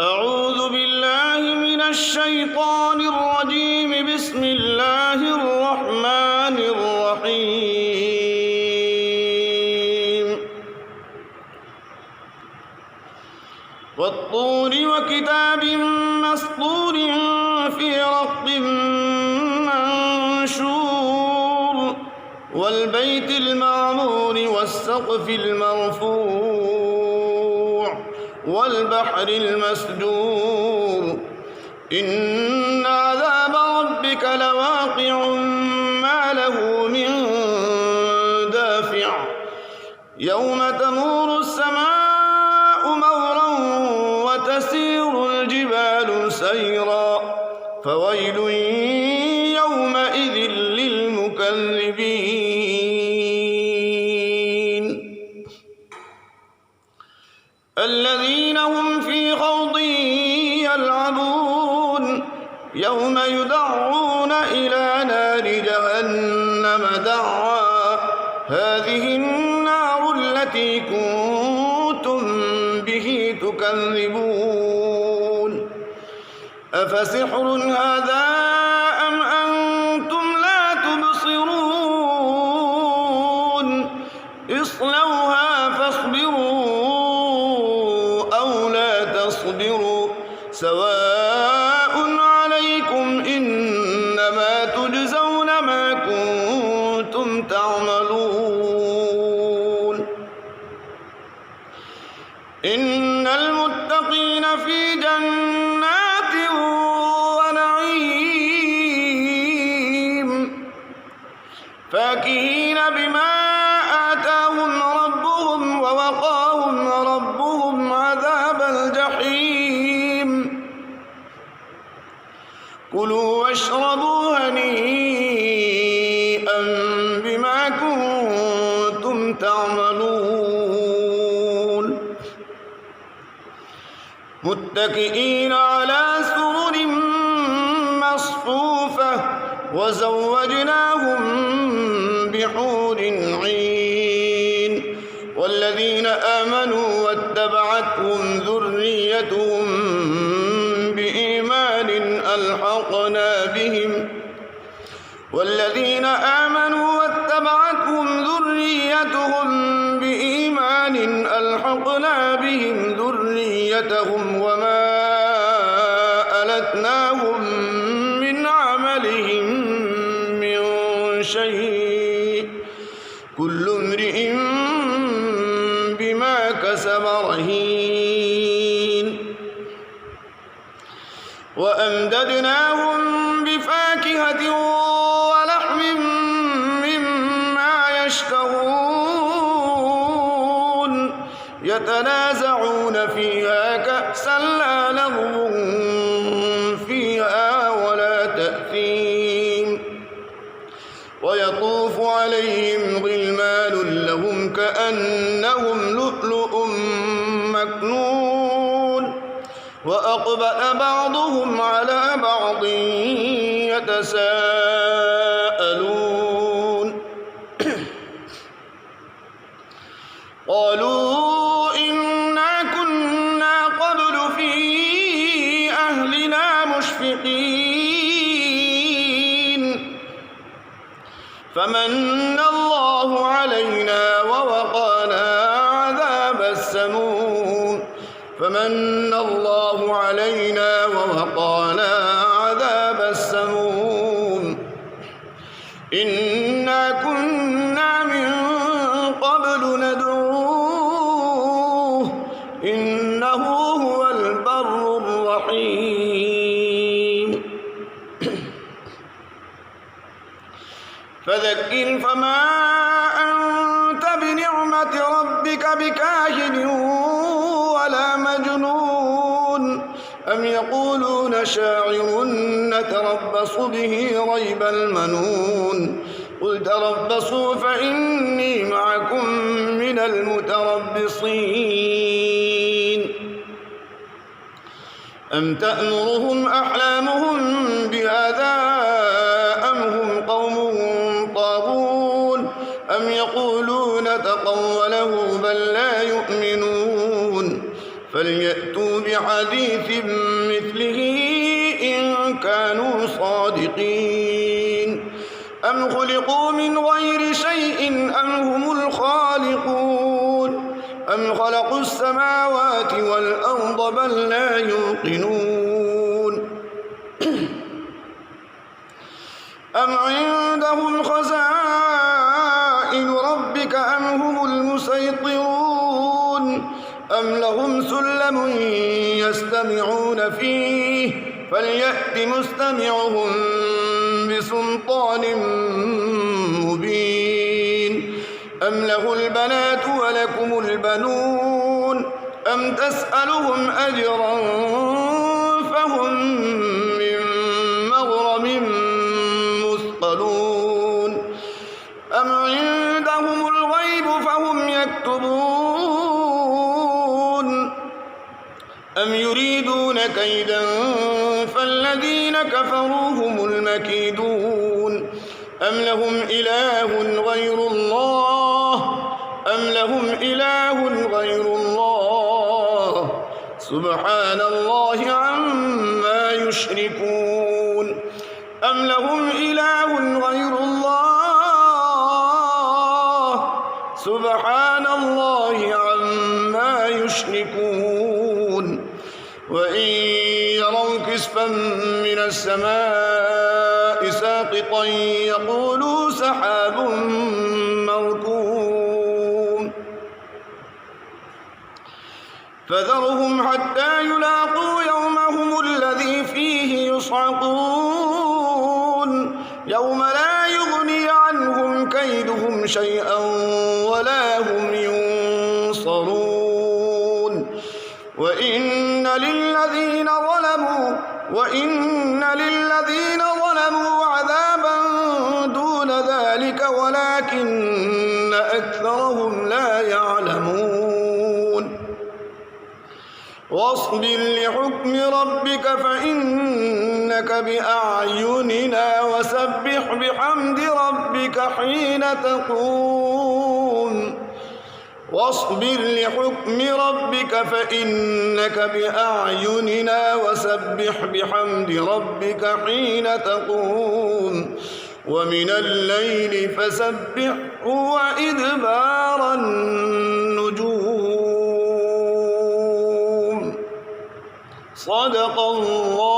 أعوذ بالله من الشيطان الرجيم. بسم الله الرحمن الرحيم. والطور وكتاب مسطور في رق منشور والبيت المعمور والسقف المرفوع والبحر المسجور إن عذاب ربك لواقع ما له من دافع يوم تمور السماء مورا وتسير الجبال سيرا فويل يومئذ للمكذبين الذين هم في خوض يلعبون يوم يدعون إلى نار جهنم دعا هذه النار التي كنتم به تكذبون أفسحر هذا أم أنتم لا تبصرون اصلوها فاصبروا أو لا تصبروا سواء عليكم إنما تجزون ما كنتم تعملون إن المتقين في جنات ونعيم فاكهين بما آتاهم ربهم ووقاهم ربهم عذاب الجحيم كلوا واشربوا هنيئا بما كنتم تعملون متكئين على سرر مصفوفة وزوجناهم بحور عين والذين آمنوا واتبعتهم ذريتهم بإيمان ألحقنا بهم ذريتهم وما ألتناهم من عملهم من شيء كل امرئ بما كسب رهين وأمددناهم بفاكهة ولحم مما يشتهون يتنازعون فيها كأسا لا لغو فيها ولا تأثيم ويطوف عليهم غلمان لهم كأنهم لؤلؤ مكنون وأقبل بعضهم على بعض يتساءلون قالوا إنا كنا قبل في أهلنا مشفقين فمن الله علينا ووقانا عذاب السموم إنا كنا من قبل ندعوه إنه هو البر الرحيم فذكر فما أنت بنعمة ربك بكاهن ولا مجنون أم يقولون شاعر نتربص به ريب المنون قل تربصوا فإني معكم من المتربصين أم تأمرهم أحلامهم بهذا أم هم قوم طاغون أم يقولون تقوله بل لا يؤمنون فليأتوا بحديث مثله إن كانوا صادقين أم خلقوا من غير شيء أم هم الخالقون أم خلقوا السماوات والأرض بل لا يوقنون أم عندهم خزائن ربك أم هم المسيطرون أم لهم سلم يستمعون فيه فليأت مستمعهم بسلطان مبين أم له البنات ولكم البنون أم تسألهم أجرا فهم من مغرم مثقلون أم عندهم الغيب فهم يكتبون أم يريدون كيدا فالذين كفروا هم المكيدون أم لهم إله غير الله سبحان الله عما يشركون أم لهم إله غير الله سبحان الله عما يشركون وإن يروا كسفا من السماء ساقطا يقولوا سحاب مركوم فذرهم حتى يلاقوا يومهم الذي فيه يصعقون يوم لا يغني عنهم كيدهم شيئا ولا هم ينصرون وإن للذين ظلموا عذابا دون ذلك ولكن أكثرهم لا يعلمون واصبر لحكم ربك فإنك بأعيننا وسبح بحمد ربك حين تقوم واصبر لحكم ربك فإنك بأعيننا وسبح بحمد ربك حين تقوم ومن الليل فسبحه وإدبار النجوم صدق الله